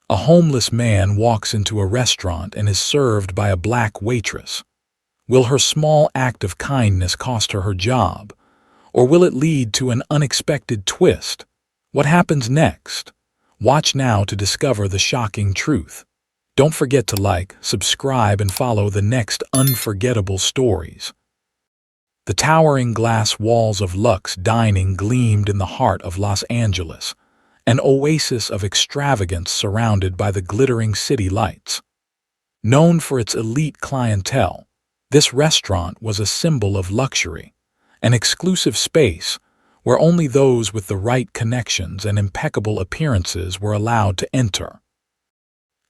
A homeless man walks into a restaurant and is served by a black waitress. Will her small act of kindness cost her her job? Or will it lead to an unexpected twist? What happens next? Watch now to discover the shocking truth. Don't forget to like, subscribe, and follow the next unforgettable stories. The towering glass walls of Lux Dining gleamed in the heart of Los Angeles, an oasis of extravagance surrounded by the glittering city lights. Known for its elite clientele, this restaurant was a symbol of luxury, an exclusive space where only those with the right connections and impeccable appearances were allowed to enter.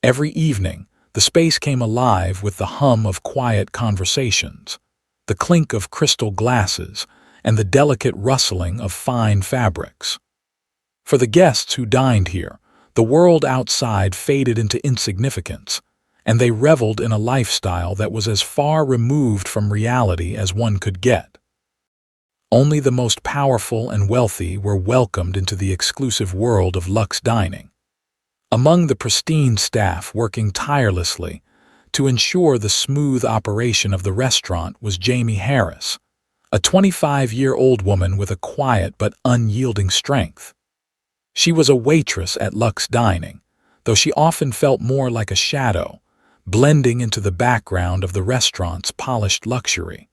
Every evening, the space came alive with the hum of quiet conversations, the clink of crystal glasses, and the delicate rustling of fine fabrics. For the guests who dined here, the world outside faded into insignificance, and they reveled in a lifestyle that was as far removed from reality as one could get. Only the most powerful and wealthy were welcomed into the exclusive world of Lux Dining. Among the pristine staff working tirelessly to ensure the smooth operation of the restaurant was Jamie Harris, a 25-year-old woman with a quiet but unyielding strength. She was a waitress at Lux Dining, though she often felt more like a shadow, blending into the background of the restaurant's polished luxury.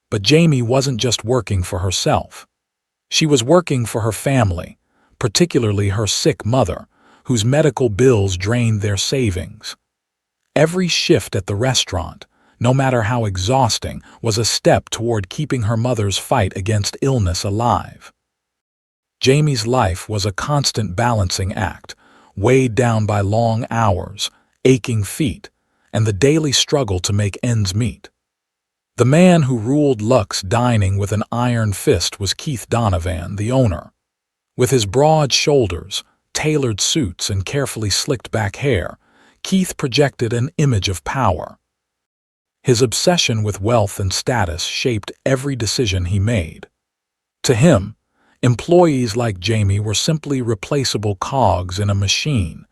But Jamie wasn't just working for herself. She was working for her family, particularly her sick mother, whose medical bills drained their savings. Every shift at the restaurant, no matter how exhausting, was a step toward keeping her mother's fight against illness alive. Jamie's life was a constant balancing act, weighed down by long hours, aching feet, and the daily struggle to make ends meet. The man who ruled Lux Dining with an iron fist was Keith Donovan, the owner. With his broad shoulders, tailored suits, and carefully slicked-back hair, Keith projected an image of power. His obsession with wealth and status shaped every decision he made. To him, employees like Jamie were simply replaceable cogs in a machine,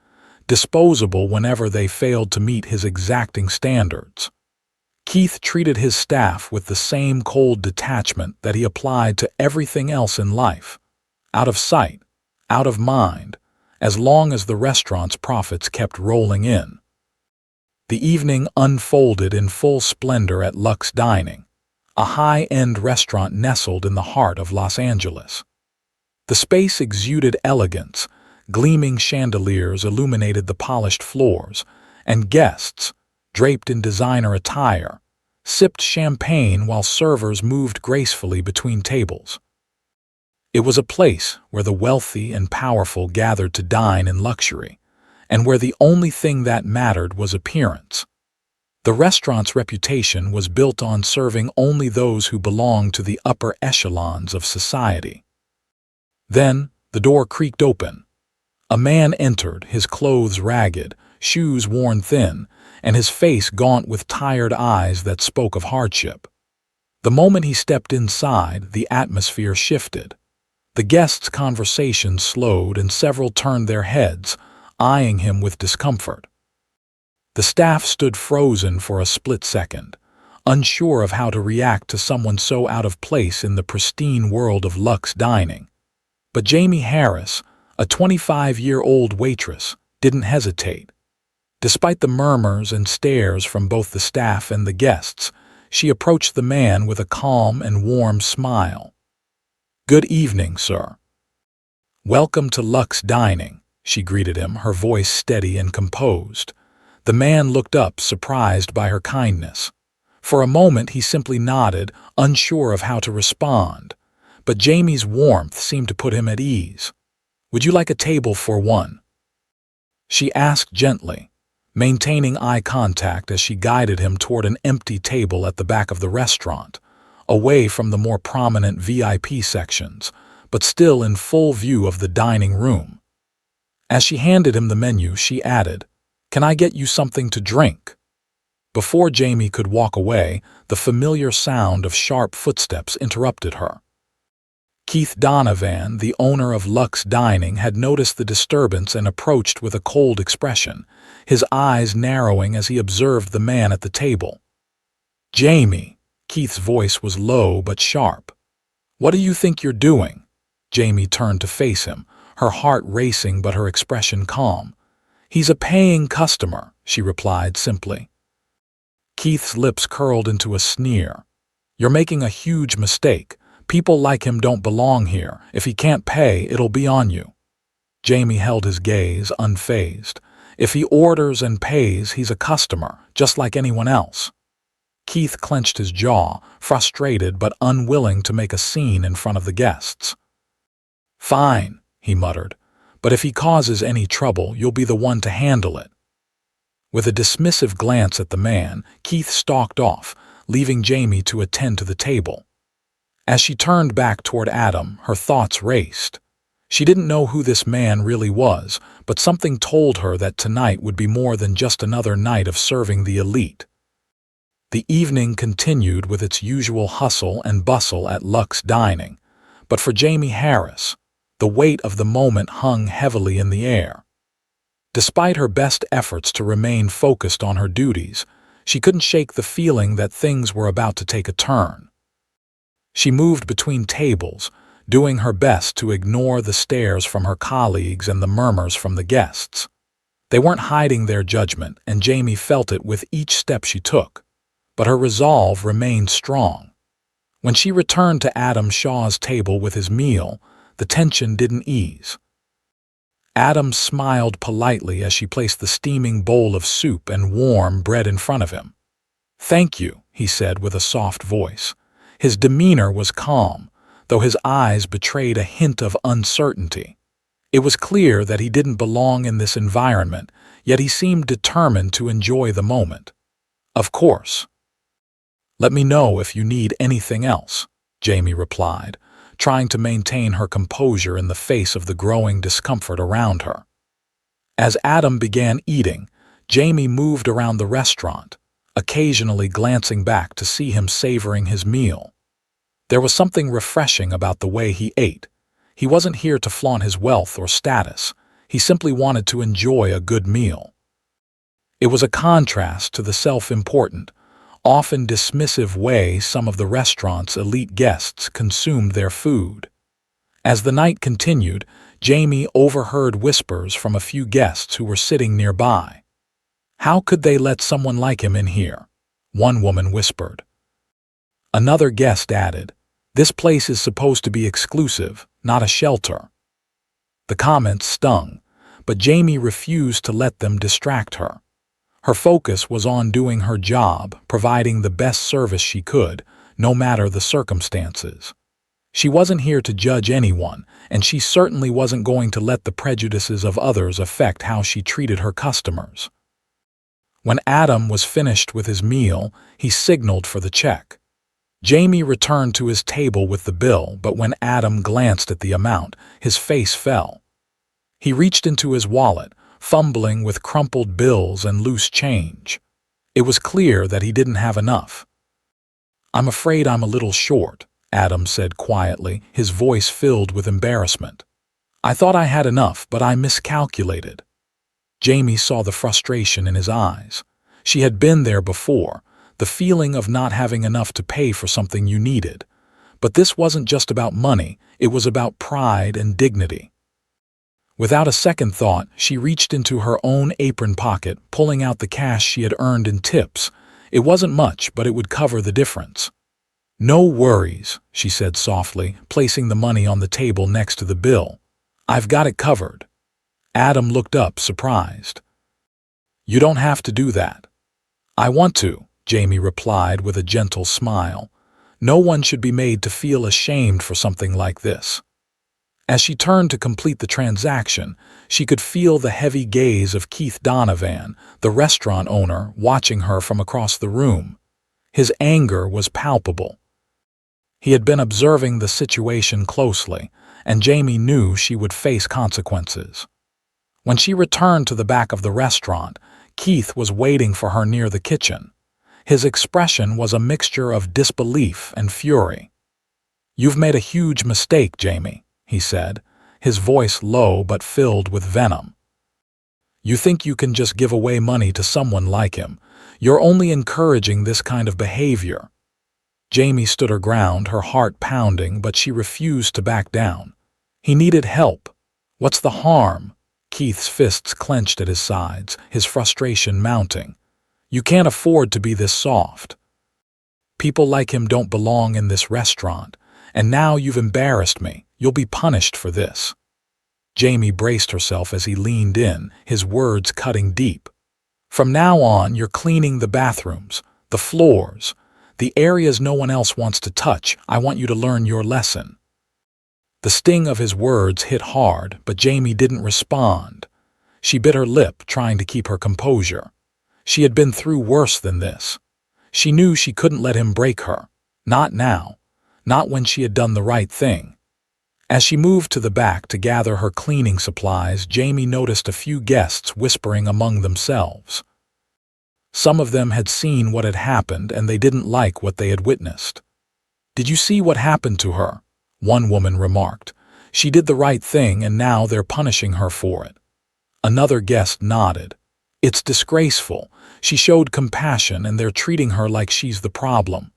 disposable whenever they failed to meet his exacting standards. Keith treated his staff with the same cold detachment that he applied to everything else in life. Out of sight, out of mind, as long as the restaurant's profits kept rolling in. The evening unfolded in full splendor at Lux Dining, a high-end restaurant nestled in the heart of Los Angeles. The space exuded elegance, gleaming chandeliers illuminated the polished floors, and guests, draped in designer attire, sipped champagne while servers moved gracefully between tables. It was a place where the wealthy and powerful gathered to dine in luxury, and where the only thing that mattered was appearance. The restaurant's reputation was built on serving only those who belonged to the upper echelons of society. Then, the door creaked open. A man entered, his clothes ragged, shoes worn thin, and his face gaunt with tired eyes that spoke of hardship. The moment he stepped inside, the atmosphere shifted. The guests' conversation slowed and several turned their heads, eyeing him with discomfort. The staff stood frozen for a split second, unsure of how to react to someone so out of place in the pristine world of Lux Dining. But Jamie Harris, a 25-year-old waitress, didn't hesitate. Despite the murmurs and stares from both the staff and the guests, she approached the man with a calm and warm smile. "Good evening, sir." "Welcome to Lux Dining," she greeted him, her voice steady and composed. The man looked up, surprised by her kindness. For a moment he simply nodded, unsure of how to respond. But Jamie's warmth seemed to put him at ease. "Would you like a table for one?" she asked gently, maintaining eye contact as she guided him toward an empty table at the back of the restaurant, away from the more prominent VIP sections, but still in full view of the dining room. As she handed him the menu, she added, "Can I get you something to drink?" Before Jamie could walk away, the familiar sound of sharp footsteps interrupted her. Keith Donovan, the owner of Lux Dining, had noticed the disturbance and approached with a cold expression, his eyes narrowing as he observed the man at the table. "Jamie," Keith's voice was low but sharp. "What do you think you're doing?" Jamie turned to face him, her heart racing but her expression calm. "He's a paying customer," she replied simply. Keith's lips curled into a sneer. "You're making a huge mistake. People like him don't belong here. If he can't pay, it'll be on you." Jamie held his gaze, unfazed. "If he orders and pays, he's a customer, just like anyone else." Keith clenched his jaw, frustrated but unwilling to make a scene in front of the guests. "Fine," he muttered, "but if he causes any trouble, you'll be the one to handle it." With a dismissive glance at the man, Keith stalked off, leaving Jamie to attend to the table. As she turned back toward Adam, her thoughts raced. She didn't know who this man really was, but something told her that tonight would be more than just another night of serving the elite. The evening continued with its usual hustle and bustle at Lux Dining, but for Jamie Harris, the weight of the moment hung heavily in the air. Despite her best efforts to remain focused on her duties, she couldn't shake the feeling that things were about to take a turn. She moved between tables, doing her best to ignore the stares from her colleagues and the murmurs from the guests. They weren't hiding their judgment, and Jamie felt it with each step she took, but her resolve remained strong. When she returned to Adam Shaw's table with his meal, the tension didn't ease. Adam smiled politely as she placed the steaming bowl of soup and warm bread in front of him. "Thank you," he said with a soft voice. His demeanor was calm, though his eyes betrayed a hint of uncertainty. It was clear that he didn't belong in this environment, yet he seemed determined to enjoy the moment. "Of course." "Let me know if you need anything else," Jamie replied, trying to maintain her composure in the face of the growing discomfort around her. As Adam began eating, Jamie moved around the restaurant, occasionally glancing back to see him savoring his meal. There was something refreshing about the way he ate. He wasn't here to flaunt his wealth or status. He simply wanted to enjoy a good meal. It was a contrast to the self-important, often dismissive way some of the restaurant's elite guests consumed their food. As the night continued, Jamie overheard whispers from a few guests who were sitting nearby. "How could they let someone like him in here?" one woman whispered. Another guest added, "This place is supposed to be exclusive, not a shelter." The comments stung, but Jamie refused to let them distract her. Her focus was on doing her job, providing the best service she could, no matter the circumstances. She wasn't here to judge anyone, and she certainly wasn't going to let the prejudices of others affect how she treated her customers. When Adam was finished with his meal, he signaled for the check. Jamie returned to his table with the bill, but when Adam glanced at the amount, his face fell. He reached into his wallet, fumbling with crumpled bills and loose change. It was clear that he didn't have enough. "I'm afraid I'm a little short," Adam said quietly, his voice filled with embarrassment. "I thought I had enough, but I miscalculated." Jamie saw the frustration in his eyes. She had been there before, the feeling of not having enough to pay for something you needed. But this wasn't just about money, it was about pride and dignity. Without a second thought, she reached into her own apron pocket, pulling out the cash she had earned in tips. It wasn't much, but it would cover the difference. "No worries," she said softly, placing the money on the table next to the bill. "I've got it covered." Adam looked up, surprised. "You don't have to do that." "I want to," Jamie replied with a gentle smile. "No one should be made to feel ashamed for something like this." As she turned to complete the transaction, she could feel the heavy gaze of Keith Donovan, the restaurant owner, watching her from across the room. His anger was palpable. He had been observing the situation closely, and Jamie knew she would face consequences. When she returned to the back of the restaurant, Keith was waiting for her near the kitchen. His expression was a mixture of disbelief and fury. "You've made a huge mistake, Jamie," he said, his voice low but filled with venom. "You think you can just give away money to someone like him. You're only encouraging this kind of behavior." Jamie stood her ground, her heart pounding, but she refused to back down. He needed help. "What's the harm?" Keith's fists clenched at his sides, his frustration mounting. "You can't afford to be this soft. People like him don't belong in this restaurant, and now you've embarrassed me. You'll be punished for this." Jamie braced herself as he leaned in, his words cutting deep. "From now on, you're cleaning the bathrooms, the floors, the areas no one else wants to touch. I want you to learn your lesson." The sting of his words hit hard, but Jamie didn't respond. She bit her lip, trying to keep her composure. She had been through worse than this. She knew she couldn't let him break her. Not now. Not when she had done the right thing. As she moved to the back to gather her cleaning supplies, Jamie noticed a few guests whispering among themselves. Some of them had seen what had happened and they didn't like what they had witnessed. "Did you see what happened to her?" one woman remarked. "She did the right thing and now they're punishing her for it." Another guest nodded. "It's disgraceful. She showed compassion and they're treating her like she's the problem."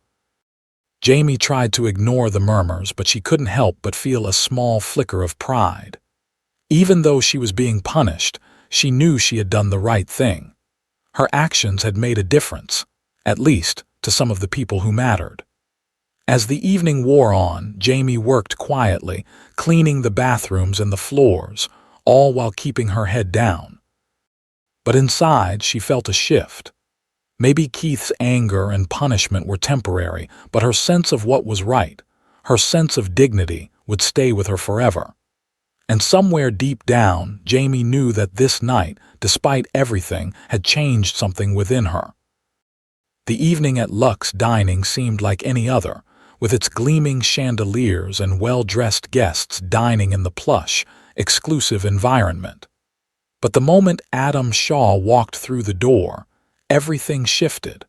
Jamie tried to ignore the murmurs, but she couldn't help but feel a small flicker of pride. Even though she was being punished, she knew she had done the right thing. Her actions had made a difference, at least to some of the people who mattered. As the evening wore on, Jamie worked quietly, cleaning the bathrooms and the floors, all while keeping her head down. But inside, she felt a shift. Maybe Keith's anger and punishment were temporary, but her sense of what was right, her sense of dignity, would stay with her forever. And somewhere deep down, Jamie knew that this night, despite everything, had changed something within her. The evening at Lux Dining seemed like any other, with its gleaming chandeliers and well-dressed guests dining in the plush, exclusive environment. But the moment Adam Shaw walked through the door, everything shifted.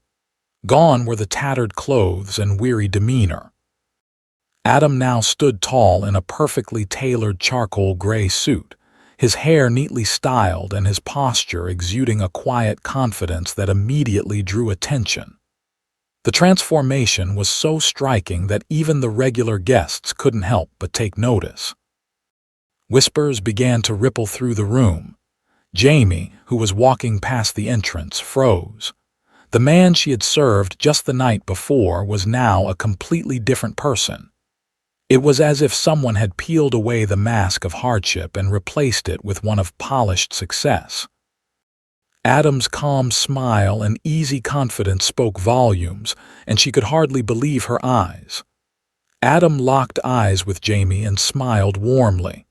Gone were the tattered clothes and weary demeanor. Adam now stood tall in a perfectly tailored charcoal gray suit, his hair neatly styled and his posture exuding a quiet confidence that immediately drew attention. The transformation was so striking that even the regular guests couldn't help but take notice. Whispers began to ripple through the room. Jamie, who was walking past the entrance, froze. The man she had served just the night before was now a completely different person. It was as if someone had peeled away the mask of hardship and replaced it with one of polished success. Adam's calm smile and easy confidence spoke volumes, and she could hardly believe her eyes. Adam locked eyes with Jamie and smiled warmly.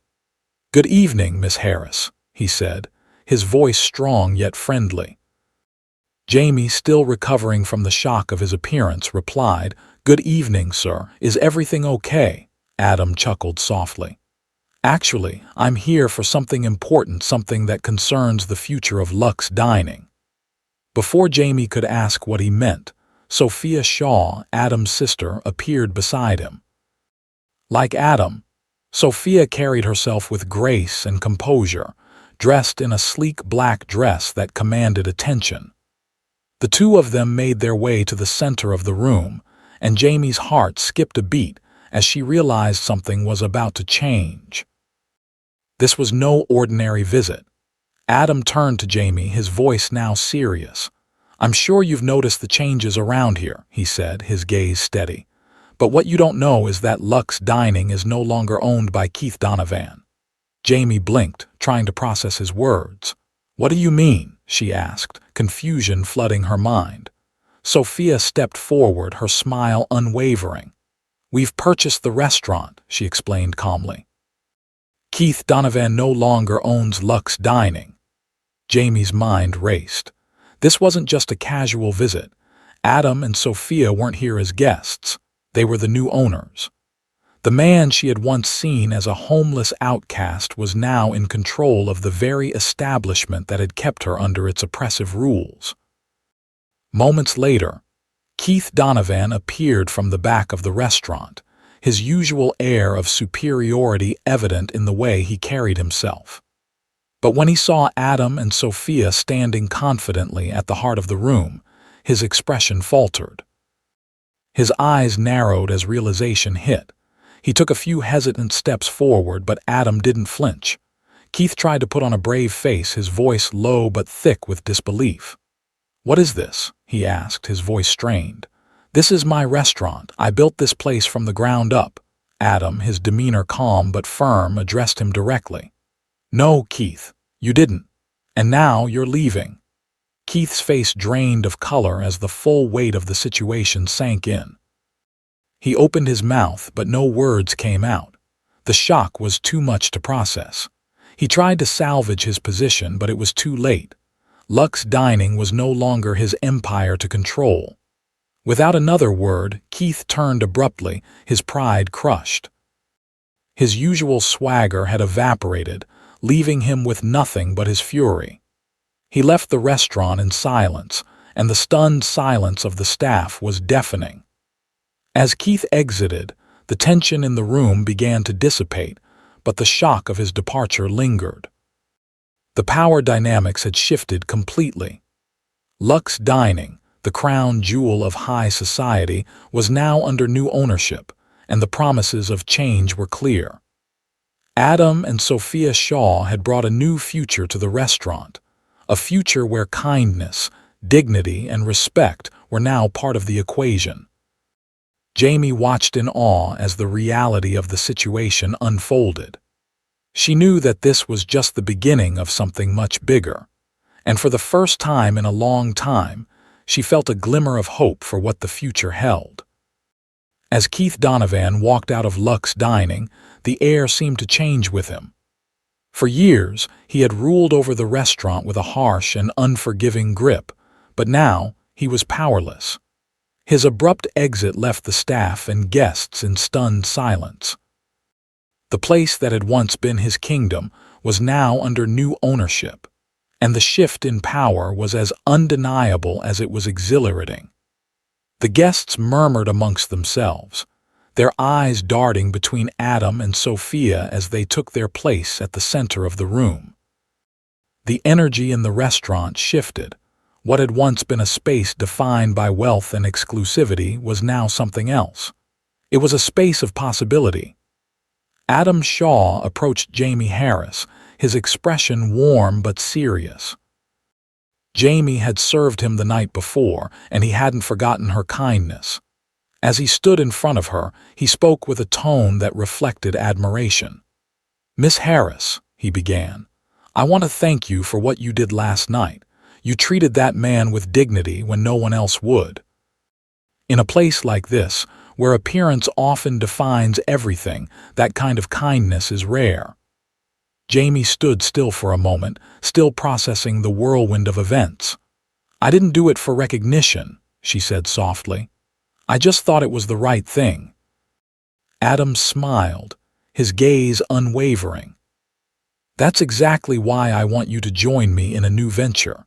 "Good evening, Miss Harris," he said, his voice strong yet friendly. Jamie, still recovering from the shock of his appearance, replied, "Good evening, sir. Is everything okay?" Adam chuckled softly. "Actually, I'm here for something important, something that concerns the future of Lux Dining." Before Jamie could ask what he meant, Sophia Shaw, Adam's sister, appeared beside him. Like Adam, Sophia carried herself with grace and composure, dressed in a sleek black dress that commanded attention. The two of them made their way to the center of the room, and Jamie's heart skipped a beat as she realized something was about to change. This was no ordinary visit. Adam turned to Jamie, his voice now serious. "I'm sure you've noticed the changes around here," he said, his gaze steady. "But what you don't know is that Lux Dining is no longer owned by Keith Donovan." Jamie blinked, trying to process his words. "What do you mean?" she asked, confusion flooding her mind. Sophia stepped forward, her smile unwavering. "We've purchased the restaurant," she explained calmly. "Keith Donovan no longer owns Lux Dining." Jamie's mind raced. This wasn't just a casual visit. Adam and Sophia weren't here as guests. They were the new owners. The man she had once seen as a homeless outcast was now in control of the very establishment that had kept her under its oppressive rules. Moments later, Keith Donovan appeared from the back of the restaurant, his usual air of superiority evident in the way he carried himself. But when he saw Adam and Sophia standing confidently at the heart of the room, his expression faltered. His eyes narrowed as realization hit. He took a few hesitant steps forward, but Adam didn't flinch. Keith tried to put on a brave face, his voice low but thick with disbelief. "What is this?" he asked, his voice strained. "This is my restaurant. I built this place from the ground up." Adam, his demeanor calm but firm, addressed him directly. "No, Keith, you didn't. And now you're leaving." Keith's face drained of color as the full weight of the situation sank in. He opened his mouth, but no words came out. The shock was too much to process. He tried to salvage his position, but it was too late. Lux Dining was no longer his empire to control. Without another word, Keith turned abruptly, his pride crushed. His usual swagger had evaporated, leaving him with nothing but his fury. He left the restaurant in silence, and the stunned silence of the staff was deafening. As Keith exited, the tension in the room began to dissipate, but the shock of his departure lingered. The power dynamics had shifted completely. Lux Dining, the crown jewel of high society, was now under new ownership, and the promises of change were clear. Adam and Sophia Shaw had brought a new future to the restaurant, a future where kindness, dignity, and respect were now part of the equation. Jamie watched in awe as the reality of the situation unfolded. She knew that this was just the beginning of something much bigger, and for the first time in a long time, she felt a glimmer of hope for what the future held. As Keith Donovan walked out of Lux Dining, the air seemed to change with him. For years, he had ruled over the restaurant with a harsh and unforgiving grip, but now he was powerless. His abrupt exit left the staff and guests in stunned silence. The place that had once been his kingdom was now under new ownership, and the shift in power was as undeniable as it was exhilarating. The guests murmured amongst themselves, their eyes darting between Adam and Sophia as they took their place at the center of the room. The energy in the restaurant shifted. What had once been a space defined by wealth and exclusivity was now something else. It was a space of possibility. Adam Shaw approached Jamie Harris, his expression warm but serious. Jamie had served him the night before, and he hadn't forgotten her kindness. As he stood in front of her, he spoke with a tone that reflected admiration. "Miss Harris," he began, "I want to thank you for what you did last night. You treated that man with dignity when no one else would." In a place like this, where appearance often defines everything, that kind of kindness is rare. Jamie stood still for a moment, still processing the whirlwind of events. "I didn't do it for recognition," she said softly. "I just thought it was the right thing." Adam smiled, his gaze unwavering. "That's exactly why I want you to join me in a new venture.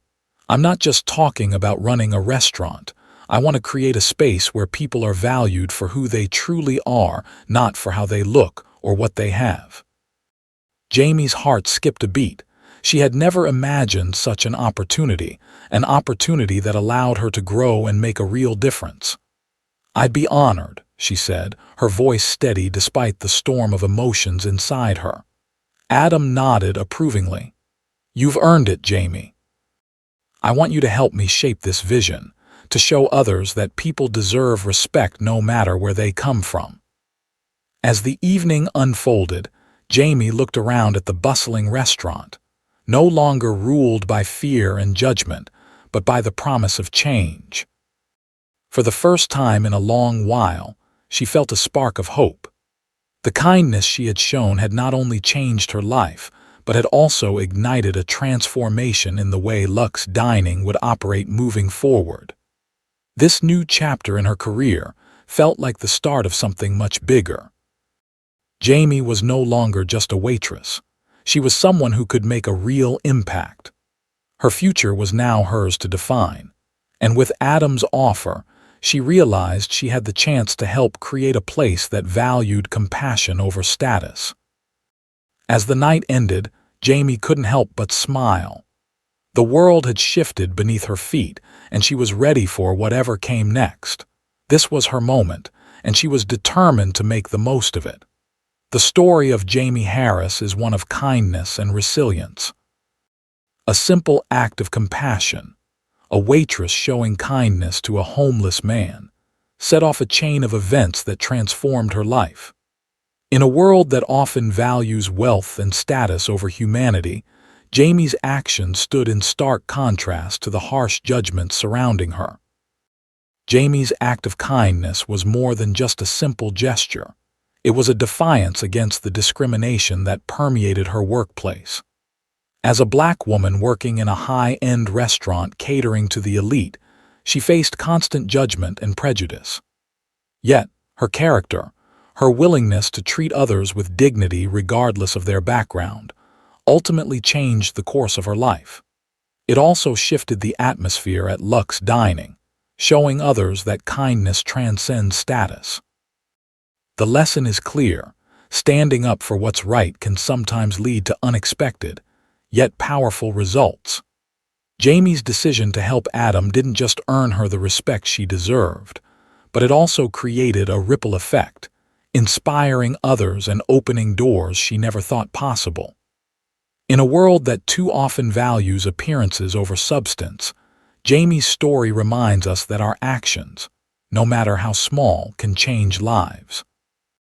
I'm not just talking about running a restaurant. I want to create a space where people are valued for who they truly are, not for how they look or what they have." Jamie's heart skipped a beat. She had never imagined such an opportunity that allowed her to grow and make a real difference. "I'd be honored," she said, her voice steady despite the storm of emotions inside her. Adam nodded approvingly. "You've earned it, Jamie. I want you to help me shape this vision, to show others that people deserve respect no matter where they come from." As the evening unfolded, Jamie looked around at the bustling restaurant, no longer ruled by fear and judgment, but by the promise of change. For the first time in a long while, she felt a spark of hope. The kindness she had shown had not only changed her life, but had also ignited a transformation in the way Lux Dining would operate moving forward. This new chapter in her career felt like the start of something much bigger. Jamie was no longer just a waitress. She was someone who could make a real impact. Her future was now hers to define, and with Adam's offer, she realized she had the chance to help create a place that valued compassion over status. As the night ended, Jamie couldn't help but smile. The world had shifted beneath her feet, and she was ready for whatever came next. This was her moment, and she was determined to make the most of it. The story of Jamie Harris is one of kindness and resilience. A simple act of compassion, a waitress showing kindness to a homeless man, set off a chain of events that transformed her life. In a world that often values wealth and status over humanity, Jamie's actions stood in stark contrast to the harsh judgments surrounding her. Jamie's act of kindness was more than just a simple gesture. It was a defiance against the discrimination that permeated her workplace. As a black woman working in a high-end restaurant catering to the elite, she faced constant judgment and prejudice. Yet, her character, her willingness to treat others with dignity regardless of their background, ultimately changed the course of her life. It also shifted the atmosphere at Luxe Dining, showing others that kindness transcends status. The lesson is clear: standing up for what's right can sometimes lead to unexpected, yet powerful results. Jamie's decision to help Adam didn't just earn her the respect she deserved, but it also created a ripple effect, inspiring others and opening doors she never thought possible. In a world that too often values appearances over substance, Jamie's story reminds us that our actions, no matter how small, can change lives.